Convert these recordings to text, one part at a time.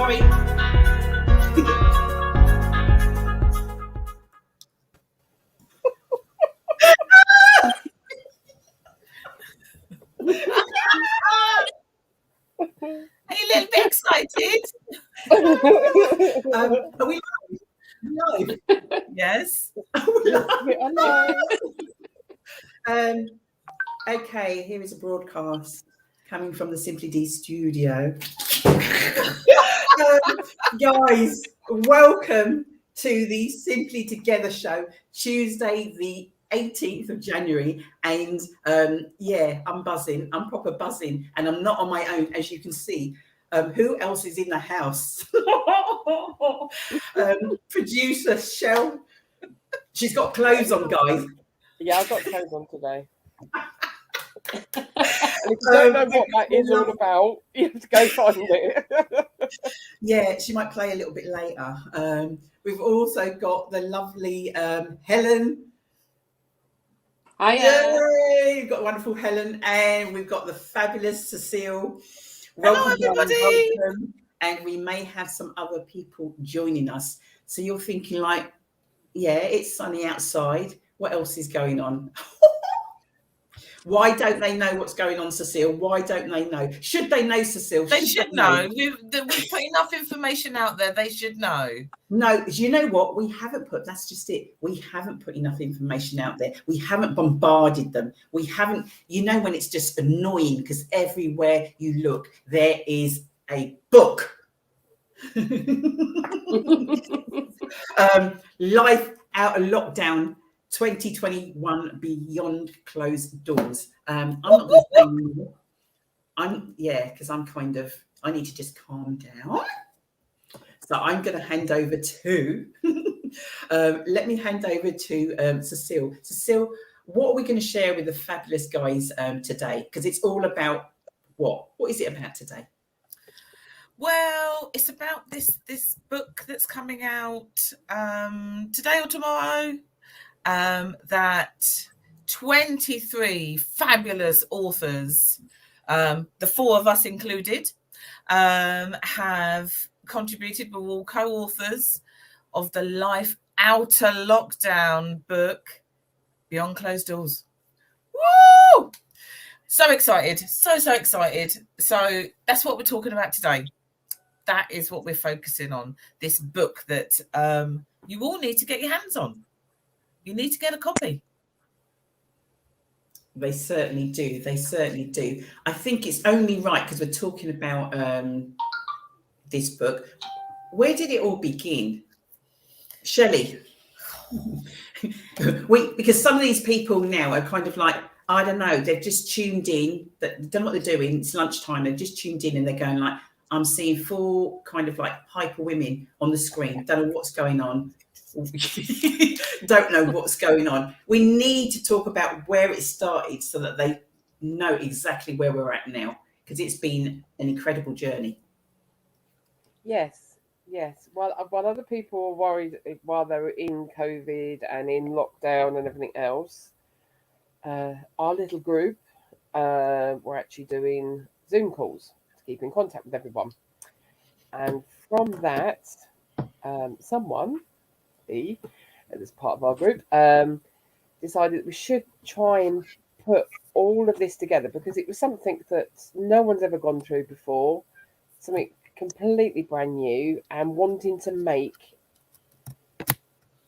Sorry. Are you a little bit excited? Are we live? Yes. Hello. Okay, here is a broadcast coming from the Simply D studio. Guys, welcome to the Simply Together show, Tuesday the 18th of January. And I'm buzzing. I'm proper buzzing. And I'm not on my own, as you can see. Who else is in the house? Producer Shell. She's got clothes on, guys. Yeah, I've got clothes on today. And if you don't know what that is all about, you have to go find it. Yeah, she might play a little bit later. We've also got the lovely Helen. Hi. Yay! We've got wonderful Helen, and we've got the fabulous Cecile. Welcome, hello, everybody. welcome. And we may have some other people joining us. So you're thinking like, yeah, it's sunny outside. What else is going on? Why don't they know what's going on, Cecile? Why don't they know? Should they know, Cecile? They should know. We've put enough information out there. They should know. No, you know what? We haven't put, that's just it. We haven't put enough information out there. We haven't bombarded them. We haven't, you know, when it's just annoying because everywhere you look, there is a book. Life Outta Lockdown 2021 Beyond Closed Doors. I'm not going to say more. Because I'm kind of, I need to just calm down. So I'm going to hand over to, let me hand over to Cecile. Cecile, what are we going to share with the fabulous guys today? Because it's all about what? What is it about today? Well, it's about this book that's coming out today or tomorrow. That 23 fabulous authors, the four of us included, have contributed. We're all co-authors of the Life Outta Lockdown book, Beyond Closed Doors. Woo! So excited, so excited. So that's what we're talking about today. That is what we're focusing on, this book that you all need to get your hands on. You need to get a copy. They certainly do. They certainly do. I think it's only right because we're talking about this book. Where did it all begin? Shelley? Because some of these people now are kind of like, I don't know, they've just tuned in, they don't know what they're doing. It's lunchtime. They've just tuned in and they're going like, I'm seeing four kind of like hyper women on the screen. Don't know what's going on. Don't know what's going on. We need to talk about where it started so that they know exactly where we're at now, because it's been an incredible journey. Yes. While other people were worried while they were in COVID and in lockdown and everything else, our little group were actually doing Zoom calls to keep in contact with everyone. And from that, someone, as part of our group, decided that we should try and put all of this together because it was something that no one's ever gone through before, something completely brand new, and wanting to make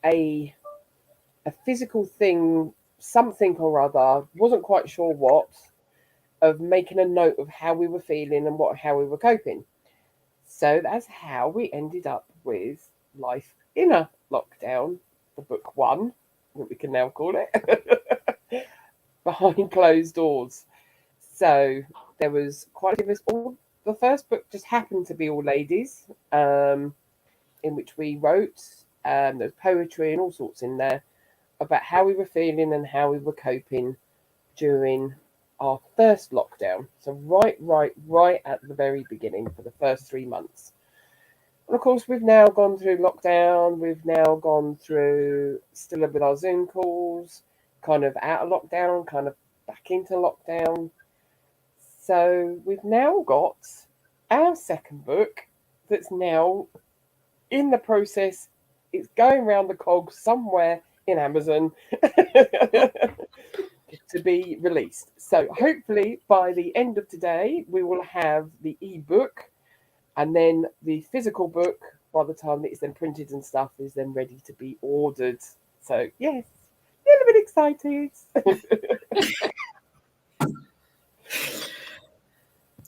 a physical thing, something or other, wasn't quite sure what, of making a note of how we were feeling and how we were coping. So that's how we ended up with Life in a Lockdown, the book one, what we can now call it, Behind Closed Doors. So there was quite a few of us. All the first book just happened to be all ladies, in which we wrote. There's poetry and all sorts in there about how we were feeling and how we were coping during our first lockdown. So right at the very beginning for the first 3 months. And of course, we've now gone through lockdown. We've now gone through, still with our Zoom calls, kind of out of lockdown, kind of back into lockdown. So we've now got our second book that's now in the process. It's going around the cogs somewhere in Amazon to be released. So hopefully by the end of today, we will have the ebook, and then the physical book, by the time that it's then printed and stuff, is then ready to be ordered. So yes, a little bit excited.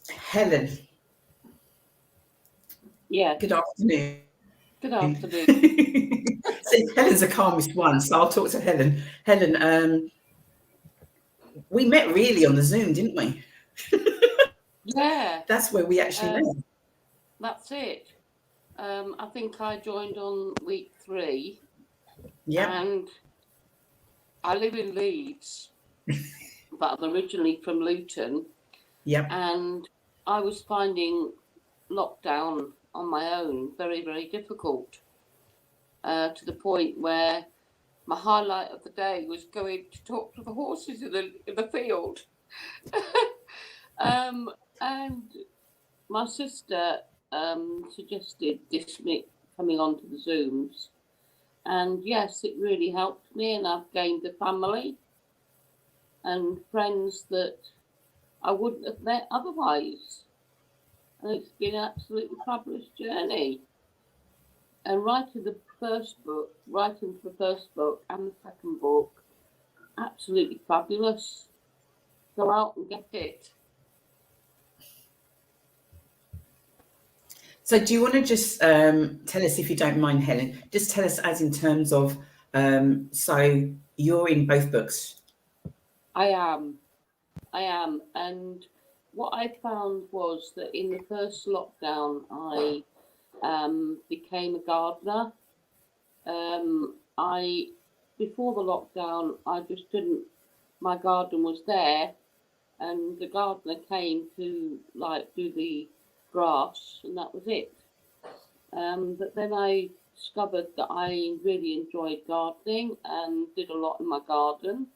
Helen. Yeah. Good afternoon. Good afternoon. See, Helen's the calmest one, so I'll talk to Helen. Helen, we met really on the Zoom, didn't we? Yeah. That's where we actually met. That's it. I think I joined on week 3. Yeah. And I live in Leeds, but I'm originally from Luton. Yeah. And I was finding lockdown on my own very, very difficult, to the point where my highlight of the day was going to talk to the horses in the field. And my sister suggested coming on to the Zooms. And yes, it really helped me, and I've gained a family and friends that I wouldn't have met otherwise. And it's been an absolutely fabulous journey. And writing the first book and the second book, absolutely fabulous. Go out and get it. So do you want to just tell us, if you don't mind, Helen, just tell us as in terms of, so you're in both books? I am. And what I found was that in the first lockdown, I became a gardener. Before the lockdown, I just didn't, my garden was there, and the gardener came to do the grass, and that was it. But then I discovered that I really enjoyed gardening and did a lot in my garden.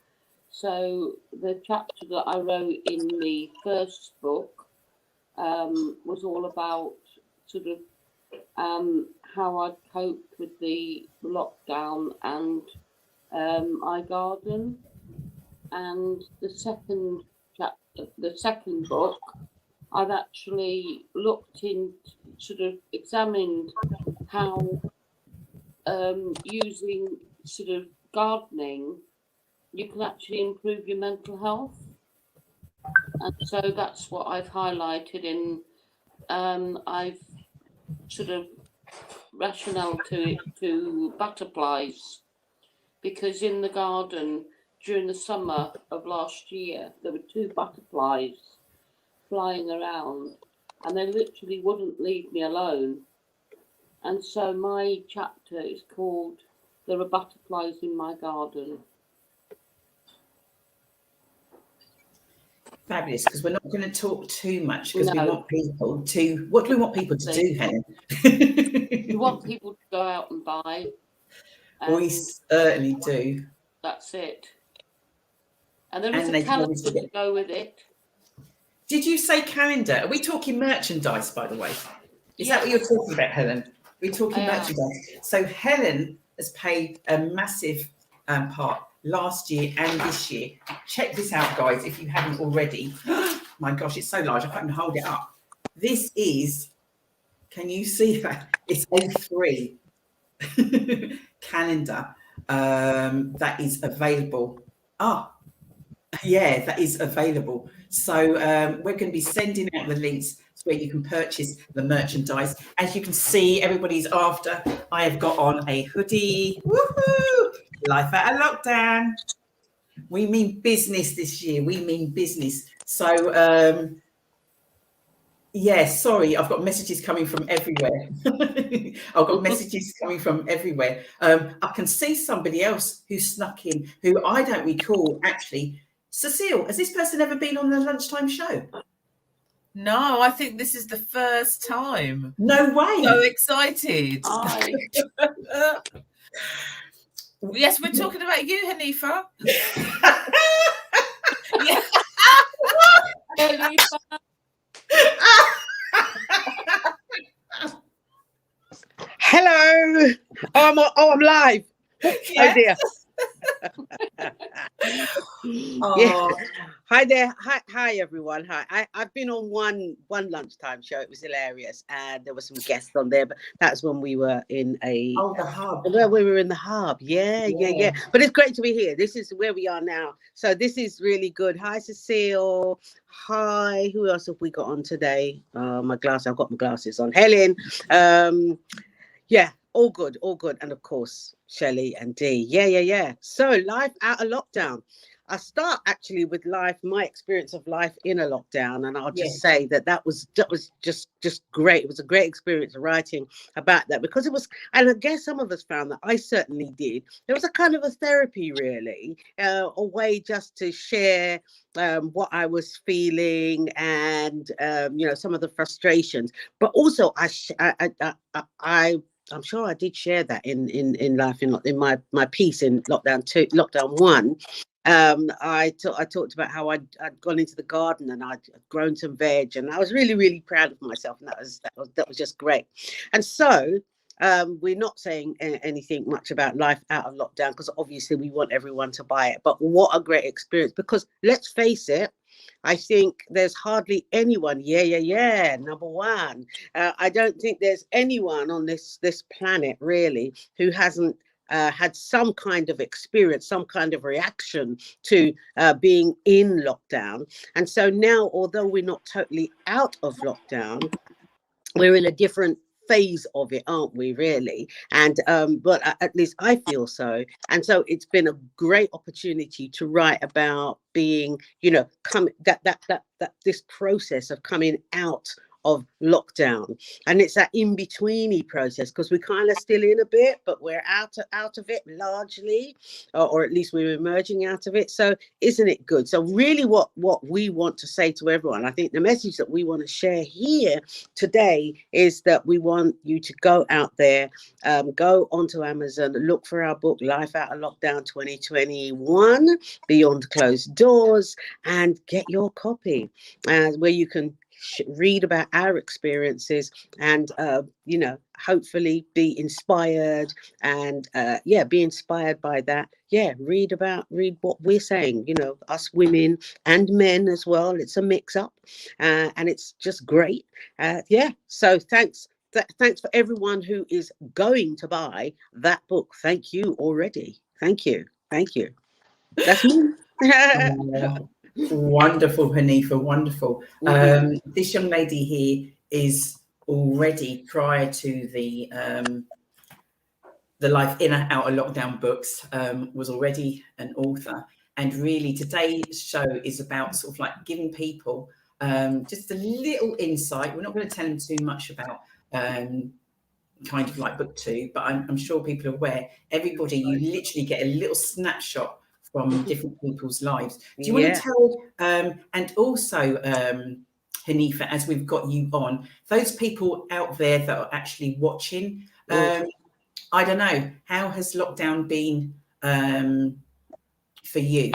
So the chapter that I wrote in the first book was all about sort of how I'd coped with the lockdown and I garden. And the second chapter, the second book, I've actually looked in, sort of examined how using sort of gardening, you can actually improve your mental health. And so that's what I've highlighted in, I've sort of rationale to butterflies, because in the garden during the summer of last year, there were 2 butterflies flying around, and they literally wouldn't leave me alone. And so my chapter is called "There Are Butterflies in My Garden." Fabulous, because we're not going to talk too much, because we No. want people to, what do we want people to do, Helen? We want people to go out and buy. We and certainly do. That's it. And there is And a they can calendar always to get- go with it. Did you say calendar? Are we talking merchandise, by the way? Is that what Yes. you're talking about, Helen? We're talking I am. merchandise. So Helen has played a massive part last year and this year. Check this out, guys, if you haven't already. My gosh, it's so large, I can't even hold it up. This is, can you see that? It's A3 calendar that is available. Yeah, that is available. So we're going to be sending out the links where you can purchase the merchandise. As you can see, everybody's after. I have got on a hoodie. Woohoo! Life Outta Lockdown. We mean business this year. We mean business. So yeah, sorry, I've got messages coming from everywhere. I've got messages coming from everywhere. I can see somebody else who snuck in, who I don't recall actually. Cecile, has this person ever been on the lunchtime show? No, I think this is the first time. No way. So excited. Yes, we're talking about you, Hanifa. Yeah. I'm live. Oh Yes. dear. Yeah. Oh, Hi there. Hi everyone. Hi. I've been on one lunchtime show. It was hilarious, and there were some guests on there. But that's when we were in a Oh, the hub. well, we were in the hub. Yeah. But it's great to be here. This is where we are now. So this is really good. Hi, Cecile. Hi. Who else have we got on today? I've got my glasses on. Helen. Yeah, all good. And of course, Shelley and Dee. Yeah. So life out of lockdown. I start actually with my experience of life in a lockdown, and I'll just say that was just great. It was a great experience writing about that, because it was, and I guess some of us found that, I certainly did. It was a kind of a therapy, really, a way just to share what I was feeling, and some of the frustrations, but also I'm sure I did share that in life in my piece in lockdown 1. I talked about how I'd gone into the garden and I'd grown some veg, and I was really, really proud of myself, and that was just great. And so we're not saying anything much about life out of lockdown, because obviously we want everyone to buy it. But what a great experience, because let's face it, I think there's hardly anyone. Yeah. Number one, I don't think there's anyone on this planet really who hasn't had some kind of experience, some kind of reaction to being in lockdown. And so now, although we're not totally out of lockdown, we're in a different phase of it, aren't we, really? And but at least I feel so. And so it's been a great opportunity to write about being, this process of coming out of lockdown. And it's that in-betweeny process, because we're kind of still in a bit, but we're out of it largely, or at least we're emerging out of it. So isn't it good? So really what we want to say to everyone, I think the message that we want to share here today is that we want you to go out there, go onto Amazon, look for our book, Life Outta Lockdown 2021, Beyond Closed Doors, and get your copy, where you can read about our experiences and hopefully be inspired, and be inspired by that. Read what we're saying, us women and men as well. It's a mix up, and it's just great. So thanks for everyone who is going to buy that book. Thank you already. Thank you. That's me. Oh, wonderful, Hanifa, wonderful. This young lady here is already, prior to the Life In and Out of Lockdown books, was already an author. And really today's show is about sort of like giving people just a little insight. We're not going to tell them too much about kind of like book 2, but I'm sure people are aware. Everybody, you literally get a little snapshot from different people's lives. Do you want to tell, and also, Hanifa, as we've got you on, those people out there that are actually watching, I don't know, how has lockdown been for you?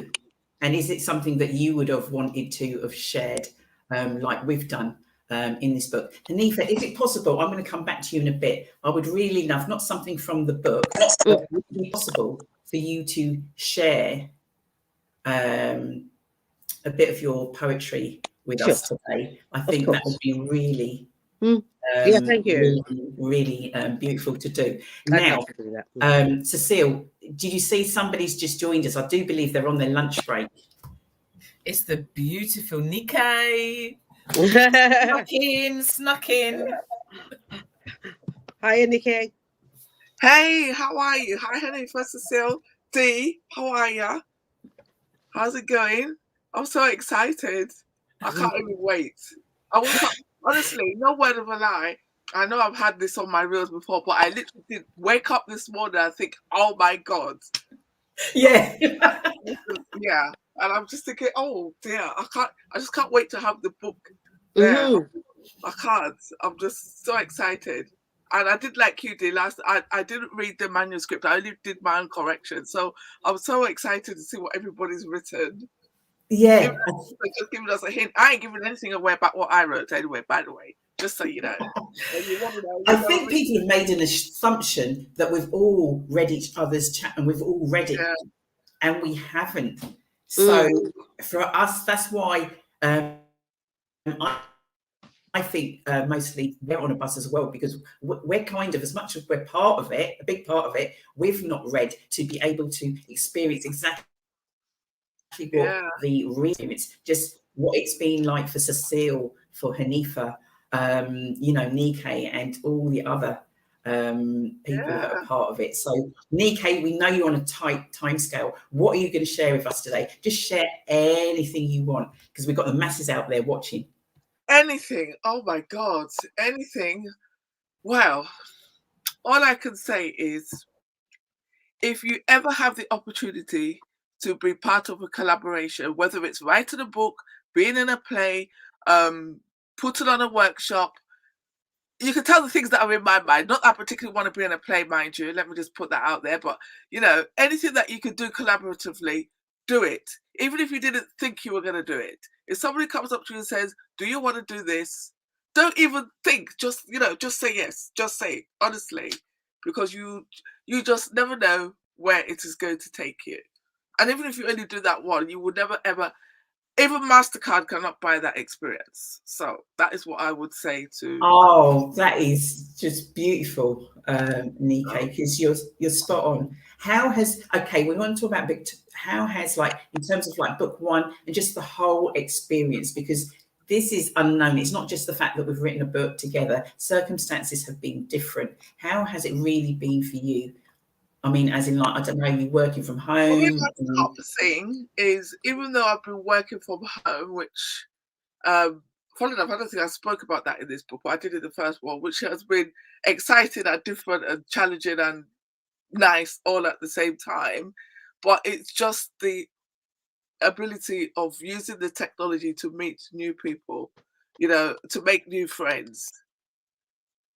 And is it something that you would have wanted to have shared, like we've done in this book? Hanifa, is it possible? I'm going to come back to you in a bit. I would really love, not something from the book, but would it be possible for you to share a bit of your poetry with us today? I think that would be really, thank you. really beautiful to do. Now, Cecile, did you see somebody's just joined us? I do believe they're on their lunch break. It's the beautiful Nikkei. Snuck in. Hi, Nikkei. Hey, how are you? Hi, Hanifa, Cecile, Dee, how are ya? How's it going? I'm so excited. I can't even wait. I woke up, honestly, no word of a lie. I know I've had this on my reels before, but I literally did wake up this morning and think, oh my God. Yeah. Yeah. And I'm just thinking, oh dear, I just can't wait to have the book there. I can't. I'm just so excited. And I did like you did I didn't read the manuscript. I only did my own correction. So I'm so excited to see what everybody's written. Yeah. Just giving us a hint. I ain't giving anything away about what I wrote anyway, by the way. Just so you know. When you want to know, I you know think people have made an assumption that we've all read each other's chat and we've all read it, Yeah. and we haven't. So Mm. for us, that's why I think mostly they're on a bus as well, because we're kind of, as much as we're part of it, a big part of it, we've not read to be able to experience exactly what Yeah. the experience, just what it's been like for Cecile, for Hanifa, you know, Nike, and all the other people that are part of it. So, Nike, we know you're on a tight timescale. What are you going to share with us today? Just share anything you want, because we've got the masses out there watching. Anything. Oh my God. Anything. Well, all I can say is if you ever have the opportunity to be part of a collaboration, whether it's writing a book, being in a play, putting on a workshop, you can tell the things that are in my mind. Not that I particularly want to be in a play, mind you. Let me just put that out there. But, you know, anything that you could do collaboratively, do it. Even if you didn't think you were going to do it. If somebody comes up to you and says, do you want to do this? Don't even think. Just, you know, just say yes. Just say it, honestly. Because you just never know where it is going to take you. And even if you only do that one, you will never, ever, even MasterCard cannot buy that experience. So that is what I would say to... Oh, that is just beautiful, Nike, because you're spot on. How has, okay, we want to talk about how has, like, in terms of like book one and just the whole experience, because this is unknown. It's not just the fact that we've written a book together. Circumstances have been different. How has it really been for you? I mean, as in, like, I don't know, you working from home? The top thing is, even though I've been working from home, which, funny enough, I don't think I spoke about that in this book, but I did in the first one, which has been exciting and different and challenging and nice all at the same time. But it's just the ability of using the technology to meet new people, you know, to make new friends.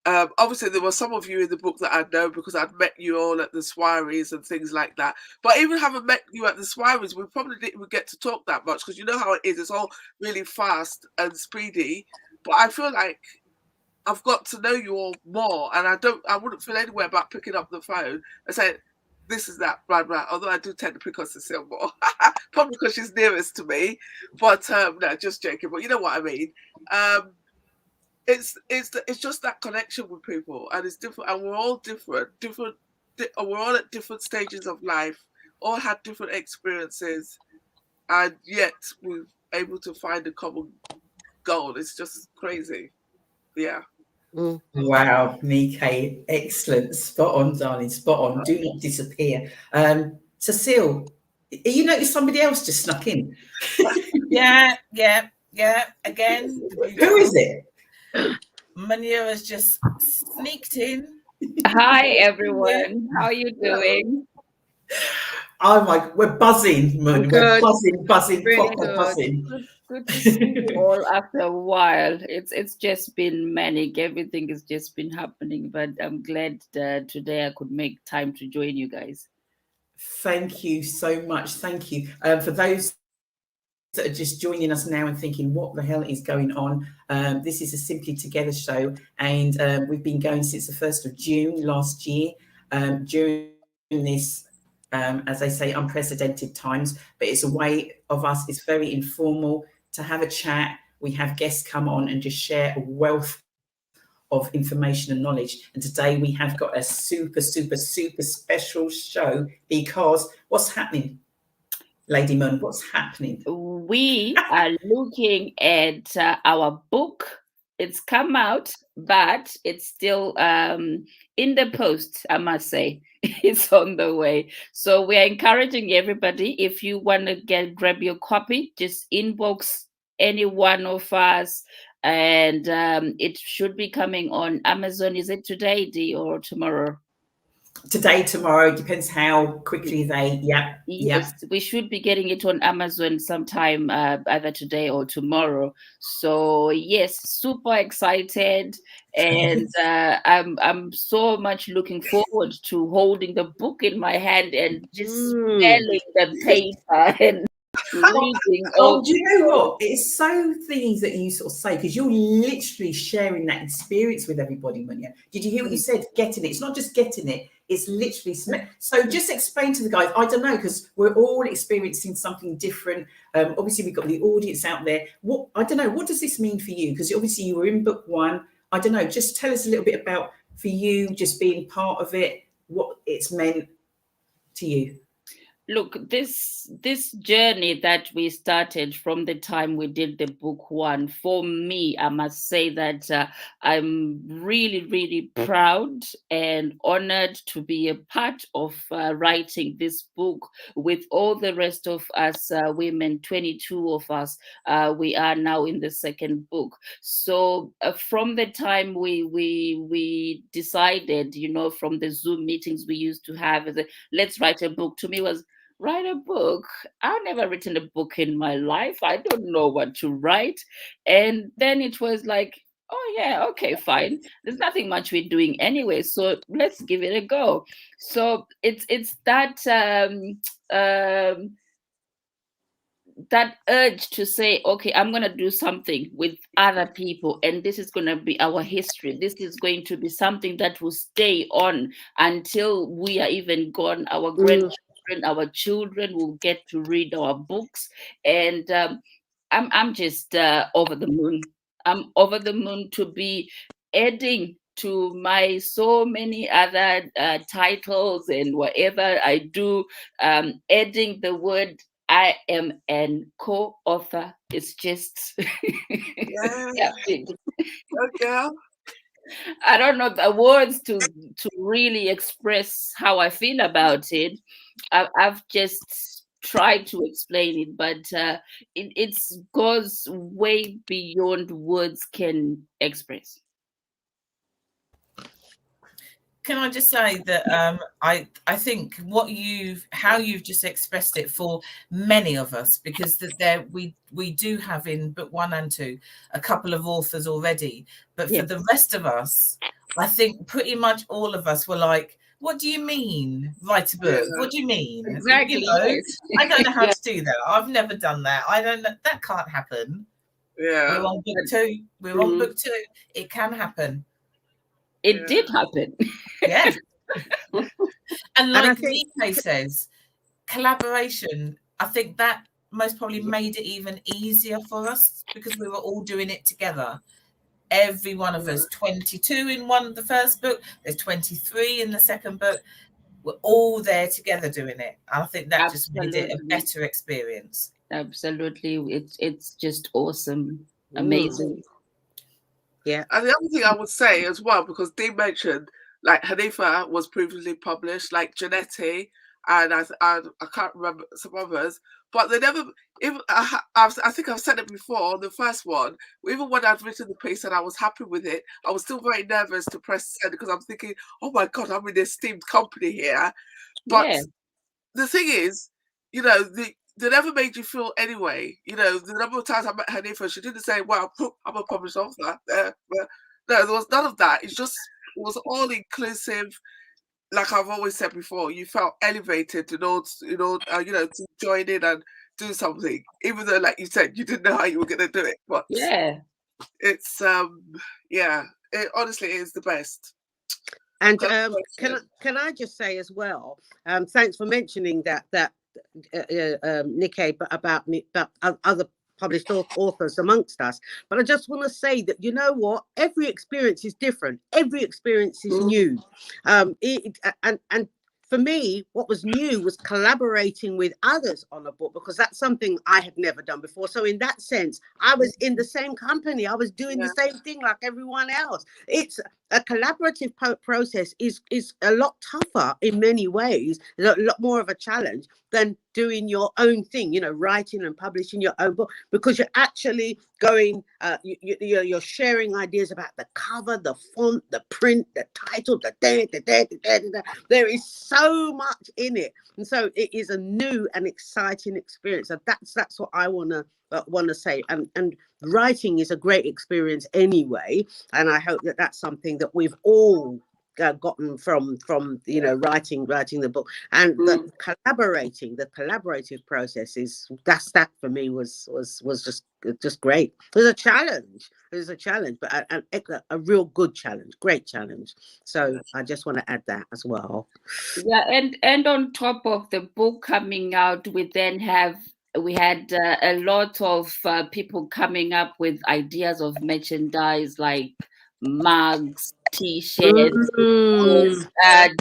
Obviously, there were some of you in the book that I know because I'd met you all at the soirees and things like that. But even having met you at the soirees, we probably didn't even get to talk that much because you know how it is. It's all really fast and speedy. But I feel like I've got to know you all more, and I wouldn't feel anywhere about picking up the phone and saying, this is that, blah, blah. Although I do tend to pick on Cecile more, probably because she's nearest to me. But no, just joking. But you know what I mean. It's just that connection with people, and it's different, and we're all different. We're all at different stages of life, all had different experiences, and yet we're able to find a common goal. It's just crazy. Yeah. Mm. Wow, Nike, excellent, spot on, darling, spot on. Do not disappear. Cecile, you noticed somebody else just snuck in? Yeah. Again, Who is it? Manira's just sneaked in. Hi everyone, how are you doing? Oh my, we're buzzing, Moon. We're Good. buzzing, Really proper good. buzzing. Good to see you all after a while. It's just been manic. Everything has just been happening, but I'm glad that today I could make time to join you guys. Thank you so much. Thank you. For those that are just joining us now and thinking, what the hell is going on? This is a Simply Together show, and we've been going since the 1st of June last year, during this, as I say, unprecedented times. But it's a way of us, it's very informal, to have a chat. We have guests come on and just share a wealth of information and knowledge. And today we have got a super special show, because what's happening, Lady Moon? What's happening? We are looking at our book. It's come out, but it's still in the post, I must say. It's on the way. So we are encouraging everybody, if you want to grab your copy, just inbox any one of us, and it should be coming on Amazon. Is it today, Dee, or tomorrow? Today, tomorrow, depends how quickly they. Yes, we should be getting it on Amazon sometime, either today or tomorrow. So yes, super excited, and I'm so much looking forward to holding the book in my hand and just smelling the paper and reading Oh, all do you know what? It's so things that you sort of say because you're literally sharing that experience with everybody, Munya. Did you hear what you said? Getting it. It's not just getting it. It's literally so. Just explain to the guys. I don't know because we're all experiencing something different. Obviously, we've got the audience out there. What I don't know. What does this mean for you? Because obviously you were in book one. I don't know. Just tell us a little bit about for you, just being part of it. What it's meant to you. Look, this journey that we started from the time we did the book one, for me, I must say that I'm really, really proud and honored to be a part of writing this book with all the rest of us women, 22 of us. We are now in the second book. So from the time we decided, from the Zoom meetings we used to have, let's write a book, to me was, write a book? I've never written a book in my life. I don't know what to write. And then it was like, oh yeah, okay, fine. There's nothing much we're doing anyway, so let's give it a go. So it's that that urge to say, okay, I'm going to do something with other people, and this is going to be our history. This is going to be something that will stay on until we are even gone. Our grandchildren, our children will get to read our books, and I'm just over the moon. I'm over the moon to be adding to my so many other titles and whatever I do, adding the word I am an co-author. It's just Yeah, okay. I don't know the words to really express how I feel about it. I've just tried to explain it, but it goes way beyond words can express. Can I just say that I think how you've just expressed it for many of us, because we do have in book 1 and 2 a couple of authors already, but for the rest of us, I think pretty much all of us were like, what do you mean write a book? What do you mean? Exactly. I don't know how to do that. I've never done that. I don't know. That can't happen. Yeah. We're on book 2. We're on book 2. It can happen. It did happen. Yeah. And like Nico says, collaboration, I think that most probably made it even easier for us because we were all doing it together. Every one of us, 22 in the first book, there's 23 in the second book. We're all there together doing it. I think that just made it a better experience. Absolutely. It's just awesome. Amazing. Yeah. And the other thing I would say as well, because Dee mentioned, like Hanifa was previously published, like Janetti, and I can't remember some others, but they never. Even I think I've said it before on the first one. Even when I'd written the piece and I was happy with it, I was still very nervous to press send because I'm thinking, oh my God, I'm in an esteemed company here. But the thing is, they never made you feel anyway. The number of times I met Hanifa, she didn't say, well, I'm a published author. No, there was none of that. It was all inclusive. Like I've always said before, you felt elevated to to join in and do something, even though, like you said, you didn't know how you were going to do it. But it's it honestly is the best. And can I just say as well, thanks for mentioning that Nikkei, about other published authors amongst us. But I just want to say that, you know what, every experience is different. Every experience is new. And for me, what was new was collaborating with others on a book, because that's something I had never done before. So in that sense, I was in the same company. I was doing the same thing like everyone else. It's a collaborative process is a lot tougher in many ways, a lot more of a challenge than doing your own thing, writing and publishing your own book, because you're actually going, you're sharing ideas about the cover, the font, the print, the title, there is so much in it. And so it is a new and exciting experience. And that's what I want to say. And writing is a great experience anyway. And I hope that that's something that we've all gotten from writing the book, and the collaborative process that for me was just great. It was a challenge. But a real good challenge, great challenge. So I just want to add that as well. Yeah, and on top of the book coming out, we had a lot of people coming up with ideas of merchandise like mugs, t-shirts,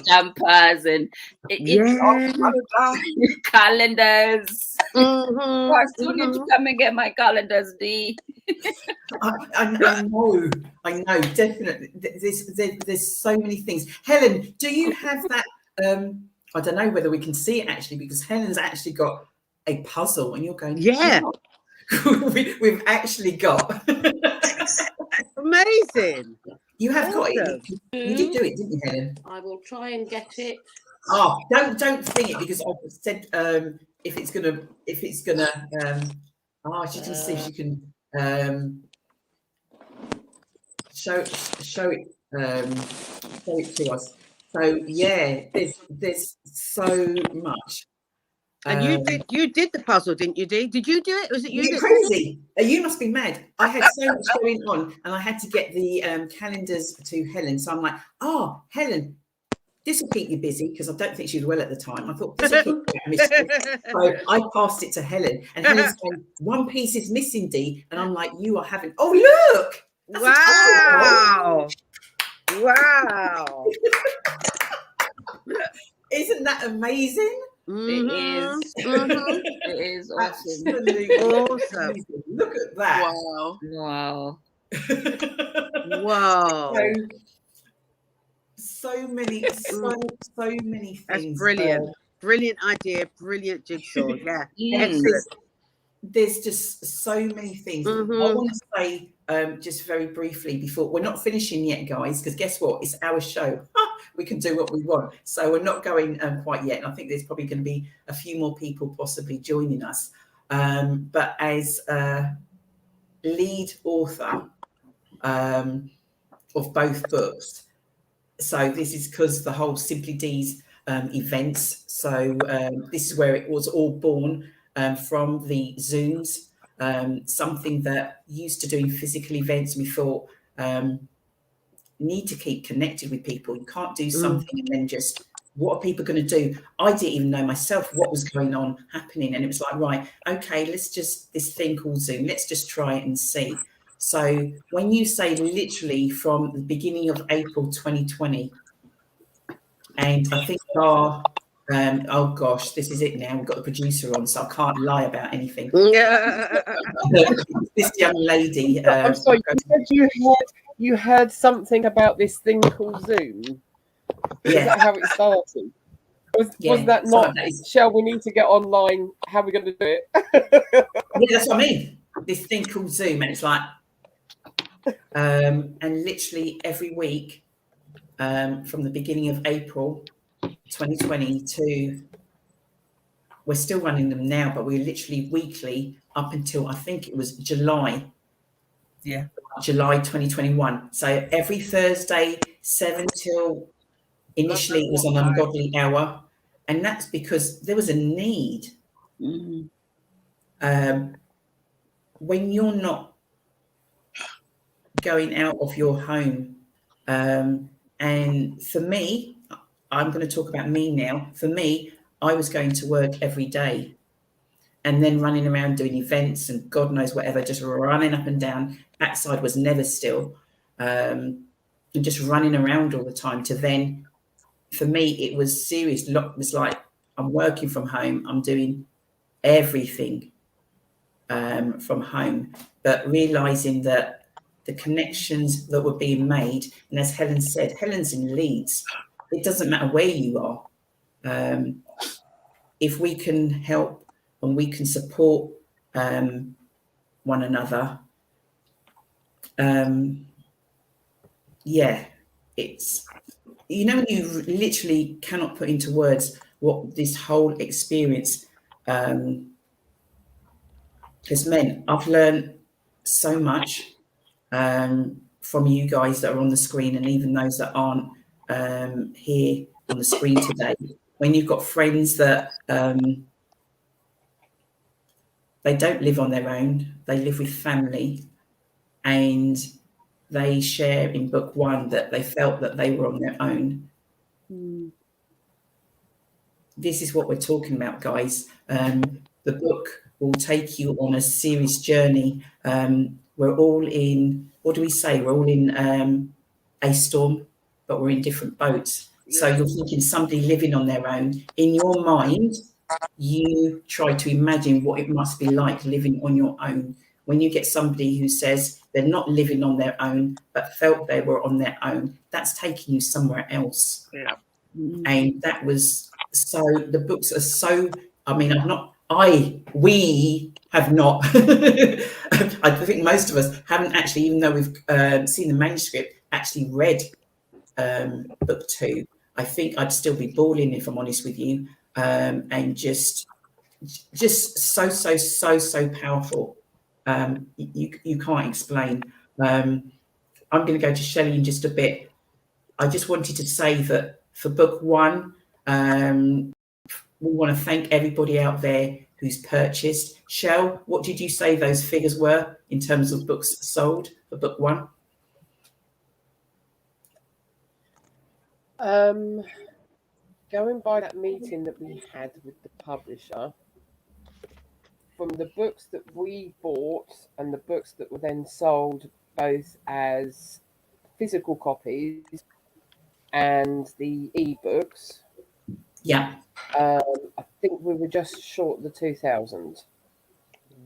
jumpers, and calendars. I still need to come and get my calendars, Dee. I know, definitely. There's so many things. Helen, do you have that? I don't know whether we can see it actually, because Helen's actually got a puzzle, and you're going, yeah. We've actually got. Amazing. You have got it. You did do it, didn't you, Helen? I will try and get it. Oh, don't think it, because I said if it's gonna she can see if she can show it to us. So yeah, there's so much. And you did the puzzle, didn't you, Dee? Did you do it? Was it you? You're crazy. You must be mad. I had so much going on, and I had to get the calendars to Helen. So I'm like, Helen, this will keep you busy, because I don't think she was well at the time. I thought this will keep you busy. So I passed it to Helen, and Helen's going, one piece is missing, Dee. And I'm like, you are having, oh, look. Wow. Wow. Isn't that amazing? It is. It is awesome. Absolutely awesome. Look at that. Wow. Wow. So many things. That's brilliant. Brilliant idea. Brilliant jigsaw. Yeah. Excellent. There's just so many things. I want to say just very briefly before we're not finishing yet, guys, because guess what? It's our show. We can do what we want. So we're not going quite yet. And I think there's probably going to be a few more people possibly joining us. But as lead author of both books, so this is because the whole Simply Dee's events. So this is where it was all born. From the Zooms, something that used to doing physical events. We thought need to keep connected with people. You can't do something and then just, what are people going to do? I didn't even know myself what was going on happening, and it was like, right, okay, this thing called Zoom, let's just try it and see. So when you say literally from the beginning of April 2020, and I think our oh gosh, this is it now. We've got the producer on, so I can't lie about anything. This young lady. I'm sorry, you said you heard something about this thing called Zoom. Yeah. Is that how it started? Was that not, Shell, we need to get online, how are we going to do it? Yeah, that's what I mean. This thing called Zoom, and it's like, and literally every week from the beginning of April 2020 to, we're still running them now, but we're literally weekly up until I think it was July 2021. So every Thursday 7 till, initially it was an ungodly hour, and that's because there was a need. When you're not going out of your home, and for me, I'm going to talk about me now. For me, I was going to work every day and then running around doing events and God knows whatever, just running up and down. Backside was never still, and just running around all the time. To then, for me, it was serious. It was like, I'm working from home. I'm doing everything from home, but realizing that the connections that were being made, and as Helen said, Helen's in Leeds. It doesn't matter where you are. If we can help and we can support one another, it's, you literally cannot put into words what this whole experience has meant. I've learned so much from you guys that are on the screen, and even those that aren't. here on the screen today, when you've got friends that they don't live on their own, they live with family, and they share in book one that they felt that they were on their own. This is what we're talking about, guys. The book will take you on a serious journey. We're all in, what do we say? We're all in a storm, but we're in different boats. So you're thinking somebody living on their own. In your mind, you try to imagine what it must be like living on your own. When you get somebody who says they're not living on their own, but felt they were on their own, that's taking you somewhere else. Yeah. And that was so, the books are so, I mean, we have not, I think most of us haven't actually, even though we've seen the manuscript, actually read book two. I think I'd still be bawling if I'm honest with you, and just so powerful. You can't explain. I'm going to go to Shelley in just a bit. I just wanted to say that for book one, we want to thank everybody out there who's purchased. Shell, what did you say those figures were in terms of books sold for book one? Going by that meeting that we had with the publisher, from the books that we bought and the books that were then sold both as physical copies and the e-books, Yeah. I think we were just short the 2,000.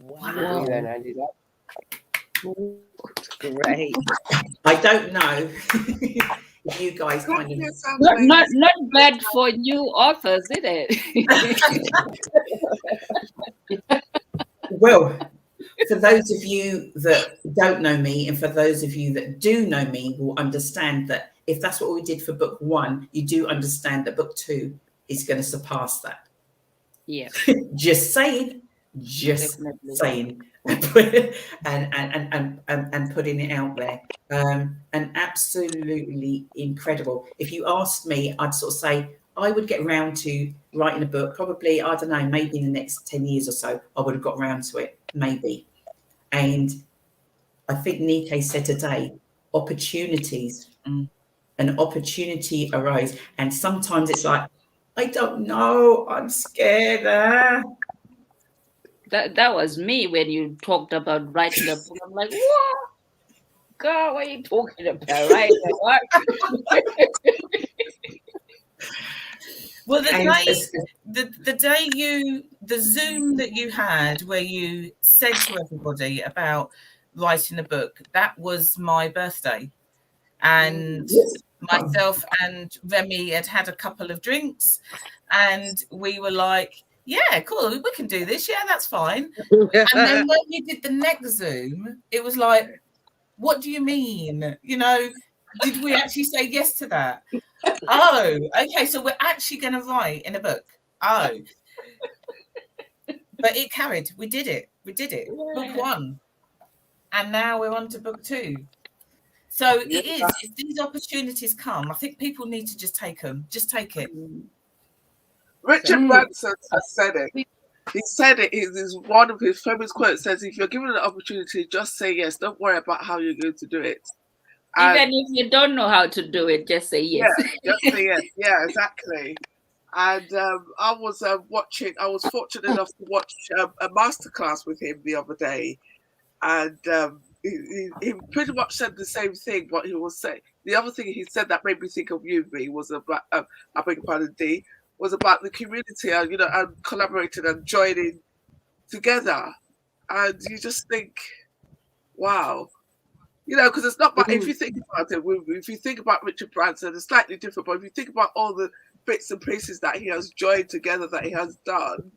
Wow. We then ended up. Great. I don't know if you guys kind of... Not bad for new authors, is it? Well, for those of you that don't know me, and for those of you that do know me, will understand that if that's what we did for book one, you do understand that book two is going to surpass that. Yeah. Just saying. Just Definitely. saying. and putting it out there. And absolutely incredible. If you asked me, I'd sort of say I would get around to writing a book, probably, I don't know, maybe in the next 10 years or so, I would have got around to it, maybe. And I think Nike said today, opportunities, an opportunity arose. And sometimes it's like, I don't know, I'm scared. That was me when you talked about writing a book. I'm like, what? God, what are you talking about? Writing a what? Well, the Zoom that you had where you said to everybody about writing a book, that was my birthday. And myself and Remy had a couple of drinks and we were like, yeah, cool, we can do this. Yeah, that's fine. And then when we did the next Zoom, it was like, what do you mean? You know, did we actually say yes to that? Oh, okay. So we're actually going to write in a book. Oh, but it carried. We did it. Yeah. Book one. And now we're on to book two. So it is. If these opportunities come, I think people need to just take them. Just take it. Richard Branson has said it. He said it is one of his famous quotes. Says, if you're given an opportunity, just say yes. Don't worry about how you're going to do it. Even if you don't know how to do it, just say yes. Yeah, just say yes. Yeah, exactly. And I was fortunate enough to watch a masterclass with him the other day. And he pretty much said the same thing, what he was saying. The other thing he said that made me think of you, B, was about, I beg your pardon, D, was about the community and, you know, and collaborating and joining together. And you just think, wow. You know, because it's not about, if you think about it, if you think about Richard Branson, it's slightly different, but if you think about all the bits and pieces that he has joined together, that he has done,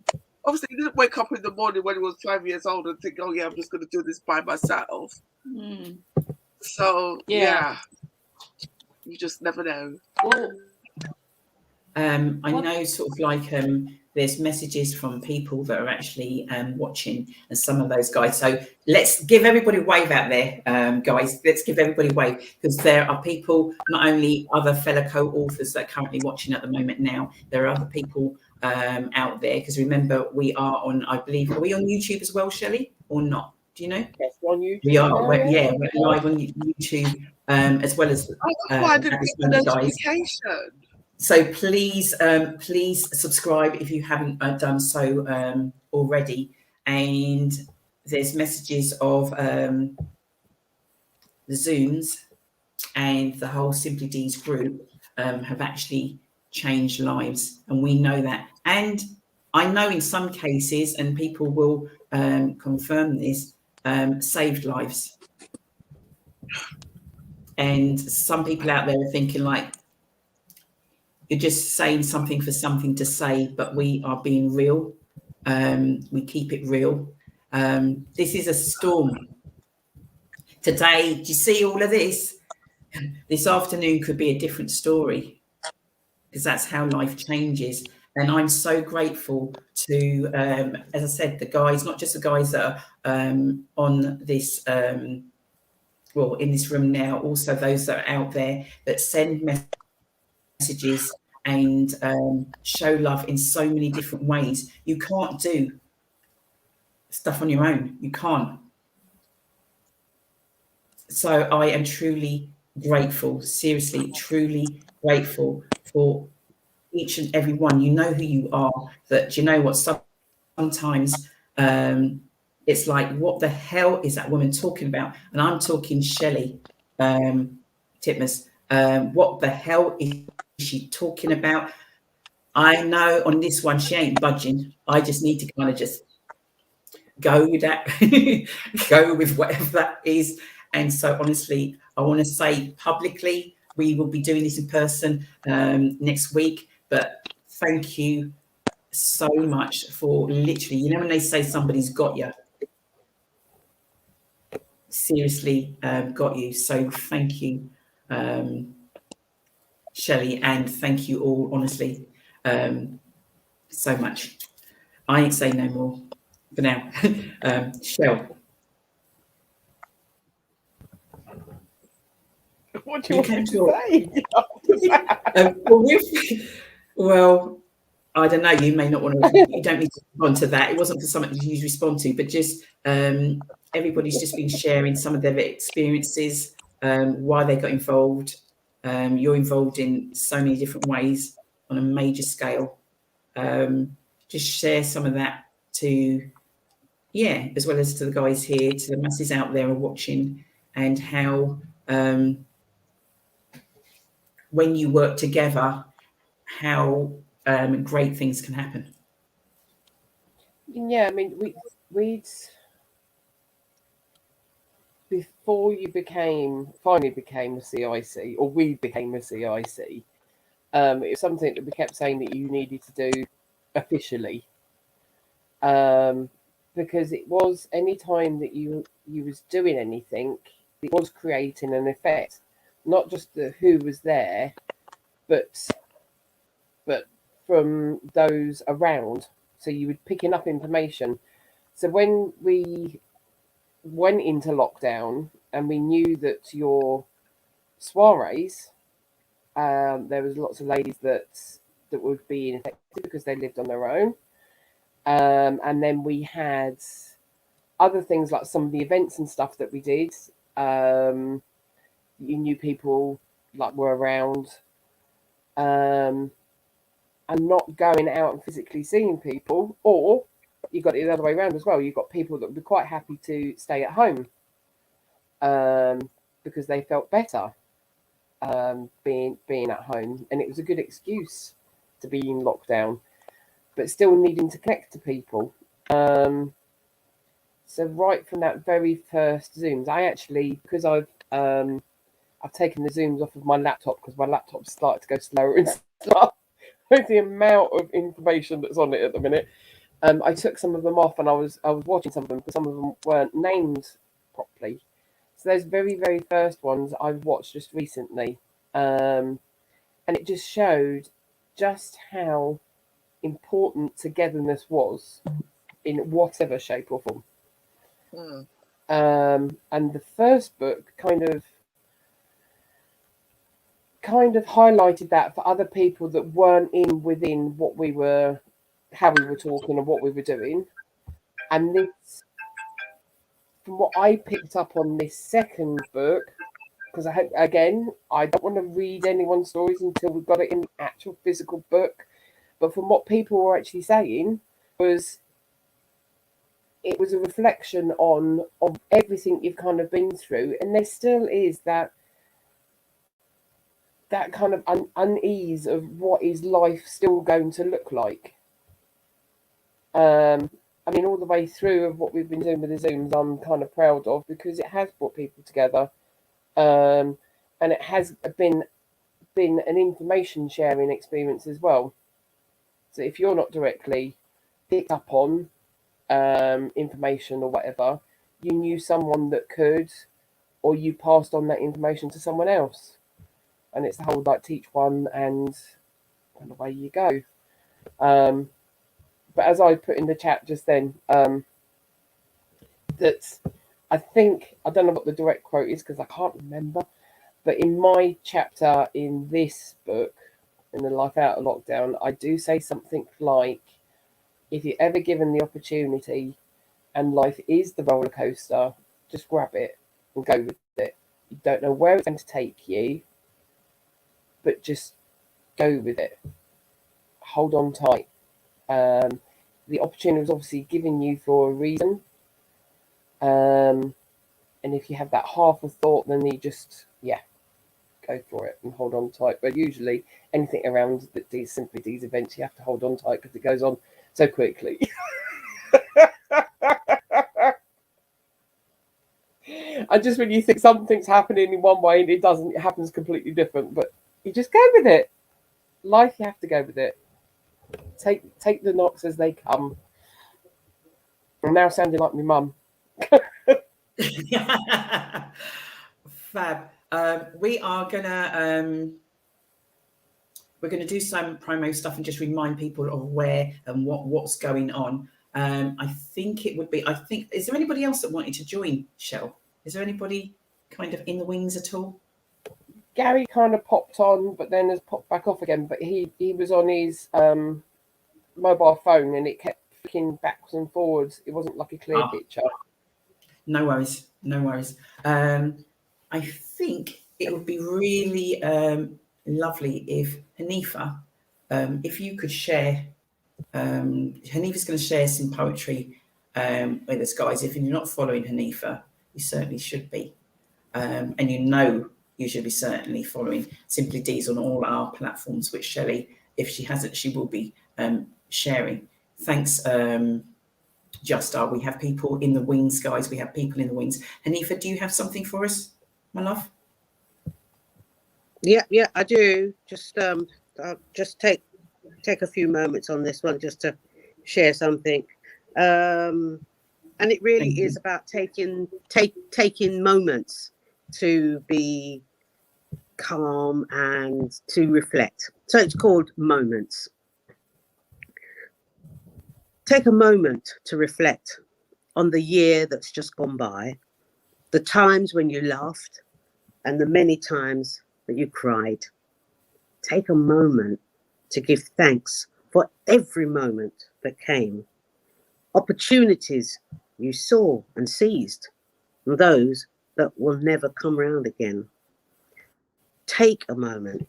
obviously he didn't wake up in the morning when he was 5 years old and think, oh yeah, I'm just going to do this by myself. So, yeah, you just never know. I know sort of like there's messages from people that are actually watching, and some of those guys. So let's give everybody a wave out there, guys. Let's give everybody a wave, because there are people, not only other fellow co-authors that are currently watching at the moment now, there are other people out there, because remember, we are on, I believe, are we on YouTube as well, Shelley, or not? Do you know? Yes, on YouTube. We are. We're live on YouTube, as well as Oh, that's why I didn't get the guys. notification. So please, please subscribe if you haven't done so already. And there's messages of the Zooms and the whole Simply D's group have actually changed lives, and we know that. And I know in some cases, and people will confirm this, saved lives. And some people out there are thinking like, you're just saying something for something to say, but we are being real. We keep it real. This is a storm. Today, do you see all of this? This afternoon could be a different story, because that's how life changes. And I'm so grateful to, as I said, the guys, not just the guys that are on this, well, in this room now, also those that are out there that send messages and show love in so many different ways. You can't do stuff on your own. You can't. So I am truly grateful, seriously, truly grateful for each and every one. You know who you are. That, you know what, sometimes it's like, what the hell is that woman talking about? And I'm talking Shelley Titmus. What the hell is she talking about? I know on this one she ain't budging. I just need to kind of just go with that, go with whatever that is. And so honestly, I want to say publicly, we will be doing this in person next week. But thank you so much for literally, you know, when they say somebody's got you, seriously got you. So thank you, Shelley, and thank you all, honestly, so much. I ain't saying no more for now. Shell. What do you want me to say? Well, I don't know. You may not want to. You don't need to respond to that. It wasn't for something you respond to, but just everybody's just been sharing some of their experiences, why they got involved. You're involved in so many different ways on a major scale. Just share some of that to, yeah, as well as to the guys here, to the masses out there are watching, and how when you work together, how great things can happen. Yeah, I mean, we'd before you finally became a CIC, or we became a CIC, it was something that we kept saying that you needed to do officially, because it was any time that you was doing anything, it was creating an effect, not just the who was there, but from those around. So you were picking up information. So when we went into lockdown and we knew that your soirees, there was lots of ladies that would be infected because they lived on their own, and then we had other things like some of the events and stuff that we did. You knew people like were around, and not going out and physically seeing people, or you got it the other way around as well. You got people that would be quite happy to stay at home because they felt better being at home, and it was a good excuse to be in lockdown, but still needing to connect to people. So right from that very first Zooms, I actually, because I've taken the Zooms off of my laptop because my laptop started to go slower and stuff with the amount of information that's on it at the minute. I took some of them off, and I was watching some of them because some of them weren't named properly. So those very, very first ones I've watched just recently, and it just showed just how important togetherness was in whatever shape or form. And the first book kind of highlighted that for other people that weren't within how we were talking and what we were doing. And this, from what I picked up on this second book, because I don't want to read anyone's stories until we've got it in the actual physical book. But from what people were actually saying it was a reflection of everything you've kind of been through, and there still is that kind of unease of what is life still going to look like. I mean, all the way through of what we've been doing with the Zooms, I'm kind of proud of, because it has brought people together, and it has been an information sharing experience as well. So if you're not directly picked up on information or whatever, you knew someone that could, or you passed on that information to someone else. And it's the whole like teach one and away you go. But as I put in the chat just then, that I don't know what the direct quote is because I can't remember, but in my chapter in this book, in the Life Outta Lockdown, I do say something like, if you're ever given the opportunity and life is the roller coaster, just grab it and go with it. You don't know where it's going to take you, but just go with it. Hold on tight. The opportunity was obviously given you for a reason. And if you have that half a thought, then you just, go for it and hold on tight. But usually anything around these events, you have to hold on tight because it goes on so quickly. And just when you think something's happening in one way and it doesn't, it happens completely different. But you just go with it. Life, you have to go with it. Take the knocks as they come. I'm now sounding like my mum. Fab. We're gonna do some promo stuff and just remind people of where and what's going on. I think is there anybody else that wanted to join, Shell? Is there anybody kind of in the wings at all? Gary kind of popped on, but then has popped back off again. But he was on his mobile phone and it kept flicking backwards and forwards. It wasn't like a clear picture. No worries. I think it would be really lovely if Hanifa, if you could share. Hanifa's going to share some poetry with us, guys. If you're not following Hanifa, you certainly should be. And you should be certainly following Simply D's on all our platforms, which Shelley, if she hasn't, she will be sharing. Thanks, Justar. We have people in the wings, guys. We have people in the wings. Hanifa, do you have something for us, my love? Yeah, I do. I'll just take a few moments on this one just to share something. And it really is about taking moments to be calm and to reflect. So it's called Moments. Take a moment to reflect on the year that's just gone by, the times when you laughed, and the many times that you cried. Take a moment to give thanks for every moment that came, opportunities you saw and seized, and those that will never come round again. Take a moment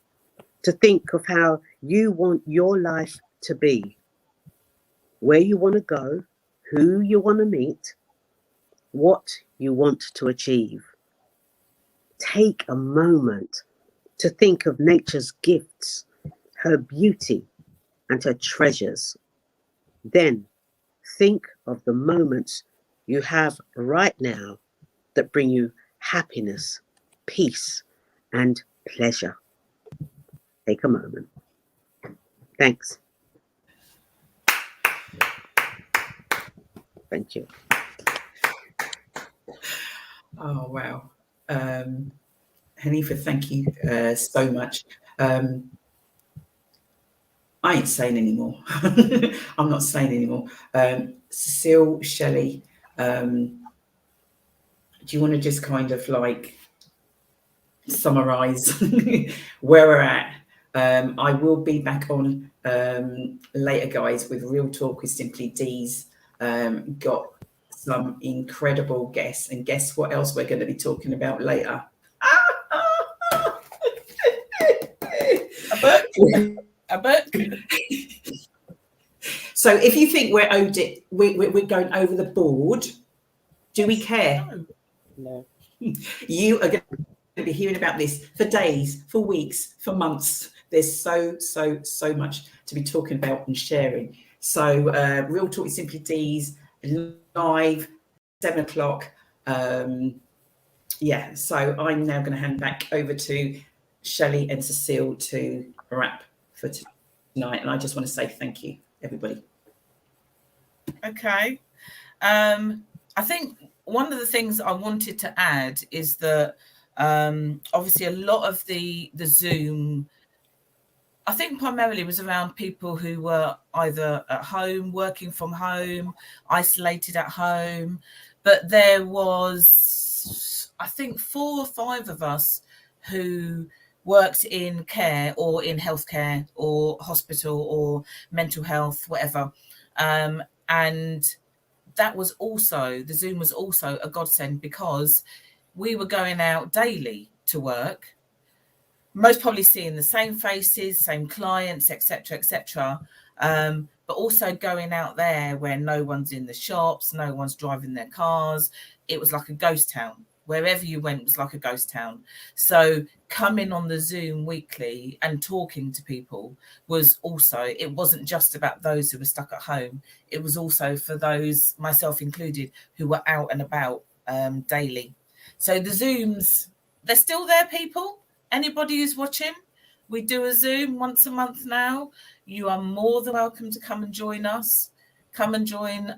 to think of how you want your life to be, where you want to go, who you want to meet, what you want to achieve. Take a moment to think of nature's gifts, her beauty and her treasures. Then think of the moments you have right now that bring you happiness, peace and pleasure. Take a moment. Thanks. Thank you. Oh, wow. Hanifa, thank you so much. I ain't saying anymore. I'm not saying anymore. Cecile, Shelley, do you want to just kind of like summarize where we're at? I will be back on later, guys, with Real Talk with Simply D's. Got some incredible guests, and guess what else we're going to be talking about later? A book. A book. So if you think we're going over the board, do we care? No. You are going to be hearing about this for days, for weeks, for months. There's so much to be talking about and sharing. So Real Talk with Simply D's live 7 o'clock. Yeah, so I'm now going to hand back over to Shelley and Cecile to wrap for tonight. And I just want to say thank you, everybody. Okay. I think one of the things I wanted to add is that obviously a lot of the Zoom, I think primarily was around people who were either at home, working from home, isolated at home. But there was, I think, 4 or 5 of us who worked in care or in healthcare or hospital or mental health, whatever. And that was also, the Zoom was also a godsend because we were going out daily to work, most probably seeing the same faces, same clients, etc., etc. But also going out there where no one's in the shops, no one's driving their cars. It was like a ghost town. Wherever you went was like a ghost town. So coming on the Zoom weekly and talking to people was also, it wasn't just about those who were stuck at home. It was also for those, myself included, who were out and about daily. So the Zooms, they're still there, people. Anybody who's watching, we do a Zoom once a month now. You are more than welcome to come and join us. Come and join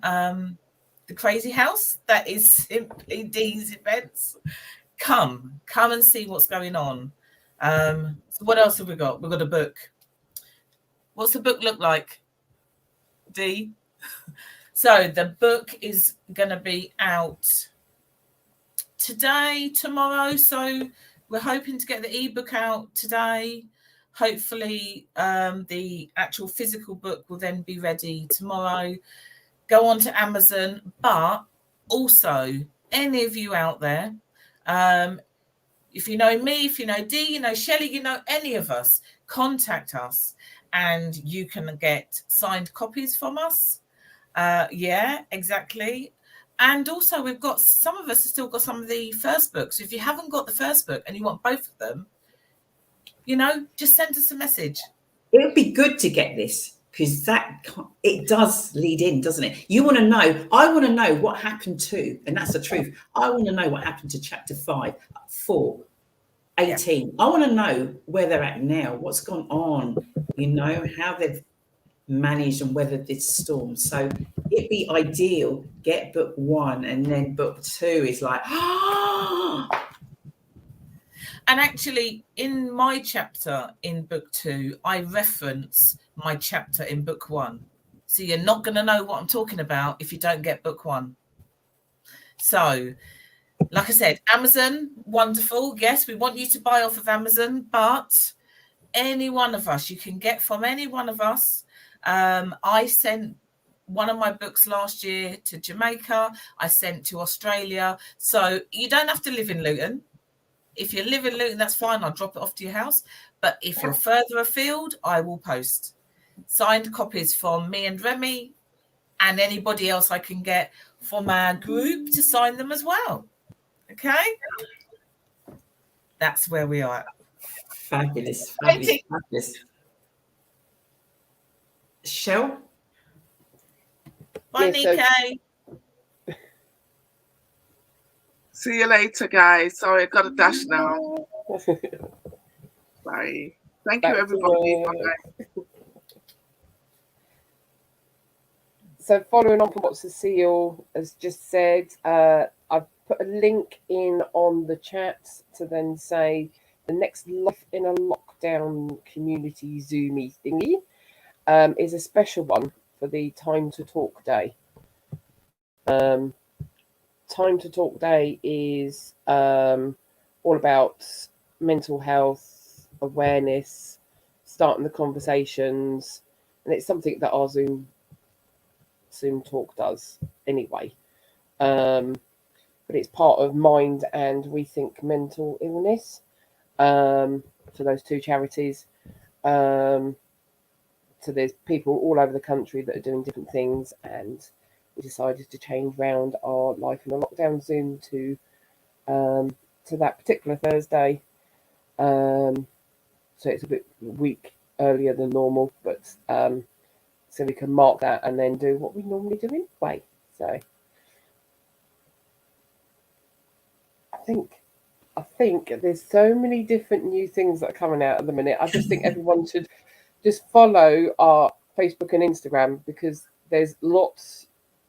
the crazy house that is Simply D's events. Come and see what's going on. So what else have we got? We've got a book. What's the book look like, D? So the book is going to be out today, tomorrow. So we're hoping to get the ebook out today. Hopefully the actual physical book will then be ready tomorrow. Go on to Amazon, but also any of you out there, if you know me, if you know Dee, you know Shelley, you know any of us, contact us and you can get signed copies from us. Yeah, exactly. And also we've got, some of us have still got some of the first books. So if you haven't got the first book and you want both of them, you know, just send us a message. It would be good to get this, because that, it does lead in, doesn't it? You want to know, I want to know what happened to, and that's the truth, I want to know what happened to chapter 5, 4, 18. Yeah. I want to know where they're at now, what's gone on, you know, how they've managed and weathered this storm. So it'd be ideal, get book 1 and then book 2 is like, And actually, in my chapter in book 2, I reference my chapter in book 1. So you're not going to know what I'm talking about if you don't get book 1. So, like I said, Amazon, wonderful. Yes, we want you to buy off of Amazon, but any one of us, you can get from any one of us. I sent one of my books last year to Jamaica. I sent to Australia. So you don't have to live in Luton. If you live in Luton, that's fine. I'll drop it off to your house. But if you're further afield, I will post signed copies from me and Remy and anybody else I can get from our group to sign them as well. Okay? That's where we are. Fabulous, fabulous, fabulous. Shell? Bye, Nikkei. See you later, guys. Sorry, I've got to dash now. Bye. Thank you, everybody. Bye. So following on from what Cecile has just said, I've put a link in on the chat to then say the next Life in a Lockdown community Zoomy thingy is a special one for the Time to Talk Day. Time to Talk Day is all about mental health, awareness, starting the conversations, and it's something that our Zoom talk does anyway. But it's part of Mind and Rethink Mental Illness for those two charities. So there's people all over the country that are doing different things, and we decided to change round our Life in a Lockdown Zoom to that particular Thursday. So it's a week earlier than normal, but so we can mark that and then do what we normally do anyway. So I think there's so many different new things that are coming out at the minute. I just think everyone should just follow our Facebook and Instagram, because there's lots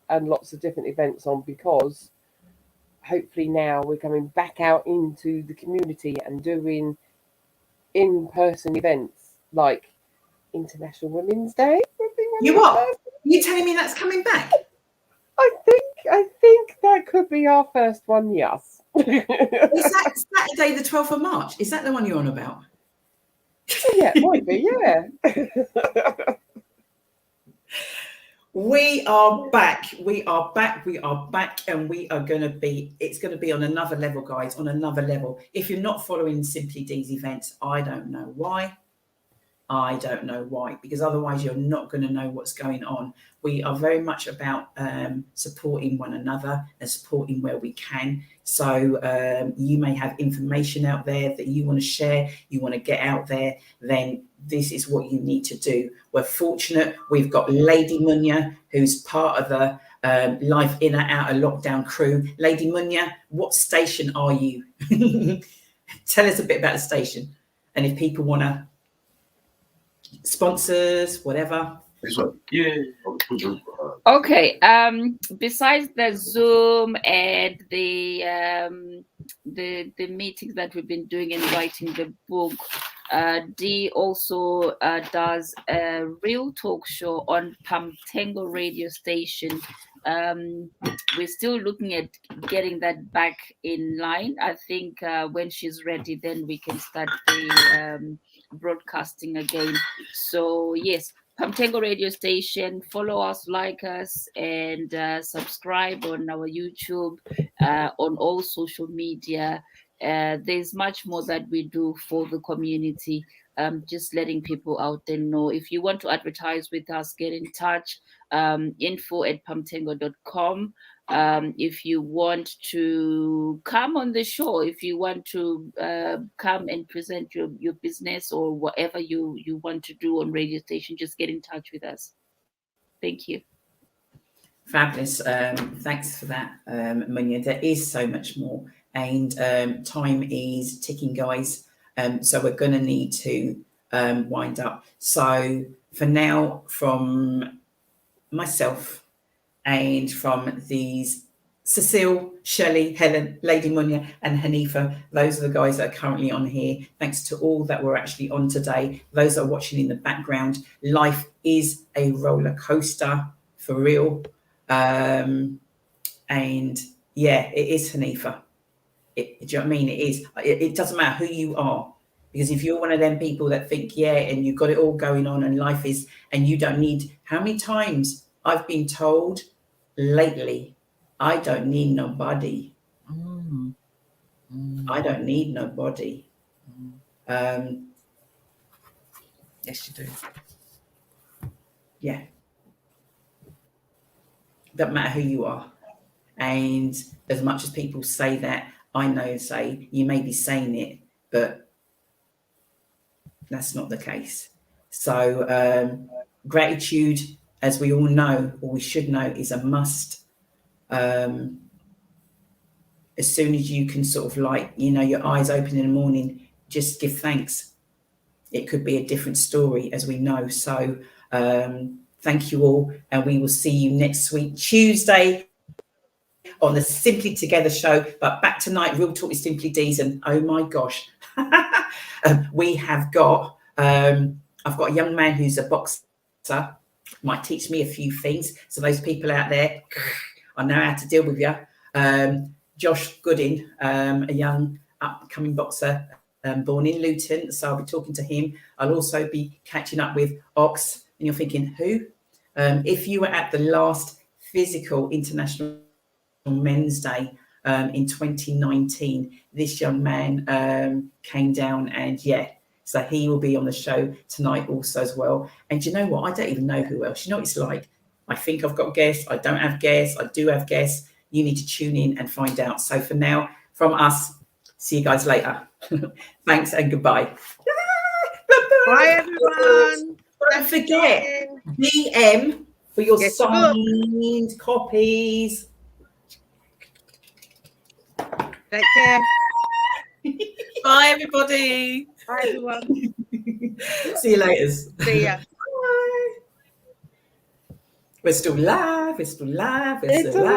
and lots of different events on, because hopefully now we're coming back out into the community and doing in-person events like International Women's Day. You are? You telling me that's coming back? I think that could be our first one, yes. Is that Saturday the 12th of March? Is that the one you're on about? Yeah, it might be, yeah. We are back, and we are going to be, it's going to be on another level, guys, on another level. If you're not following Simply D's events, I don't know why, because otherwise you're not going to know what's going on. We are very much about supporting one another and supporting where we can. So you may have information out there that you want to share, you want to get out there, then this is what you need to do. We're fortunate. We've got Lady Munya, who's part of the Life In and Out of Lockdown crew. Lady Munya, what station are you? Tell us a bit about the station. And if people want to, sponsors, whatever. This one. Yeah. Okay. Besides the Zoom and the meetings that we've been doing and writing the book, Dee also does a real talk show on Pamtengo radio station. We're still looking at getting that back in line. I think when she's ready, then we can start the broadcasting again. So yes, Pamtengo radio station, follow us, like us, and subscribe on our YouTube, on all social media. There's much more that we do for the community. Just letting people out there know. If you want to advertise with us, get in touch. info@pamtengo.com. If you want to come on the show, if you want to come and present your business or whatever you want to do on radio station, just get in touch with us. Thank you. Fabulous. Thanks for that, Munya. There is so much more, and time is ticking, guys. So we're going to need to wind up. So for now, from myself and from these Cecile, Shelley, Helen, Lady Munya and Hanifa, those are the guys that are currently on here. Thanks to all that were actually on today. Those that are watching in the background, life is a roller coaster for real. And yeah, it is, Hanifa. Do you know what I mean? It is. It doesn't matter who you are, because if you're one of them people that think, yeah, and you've got it all going on and life is, and you don't need, how many times I've been told lately, I don't need nobody. I don't need nobody. Yes, you do. Yeah. Doesn't matter who you are. And as much as people say that, I know, say, you may be saying it, but that's not the case. So gratitude, as we all know, or we should know, is a must. As soon as you can sort of like, you know, your eyes open in the morning, just give thanks. It could be a different story, as we know. So thank you all, and we will see you next week, Tuesday, on the Simply Together show. But back tonight, Real Talk with Simply D's, and oh my gosh, we have got, I've got a young man who's a boxer might teach me a few things. So those people out there, I know how to deal with you. Josh Gooding, a young upcoming boxer, born in Luton. So I'll be talking to him. I'll also be catching up with Ox. And you're thinking, who? If you were at the last physical International Men's Day in 2019, this young man came down, and so he will be on the show tonight also as well. And you know what? I don't even know who else. You know what it's like? I think I've got guests. I don't have guests. I do have guests. You need to tune in and find out. So for now, from us, see you guys later. Thanks and goodbye. Bye, everyone. Don't forget, DM for your Get the book. signed copies. Take care. Bye, everybody. Bye, everyone. See you later. See ya. Bye. We're still live. We're still live. We're still live.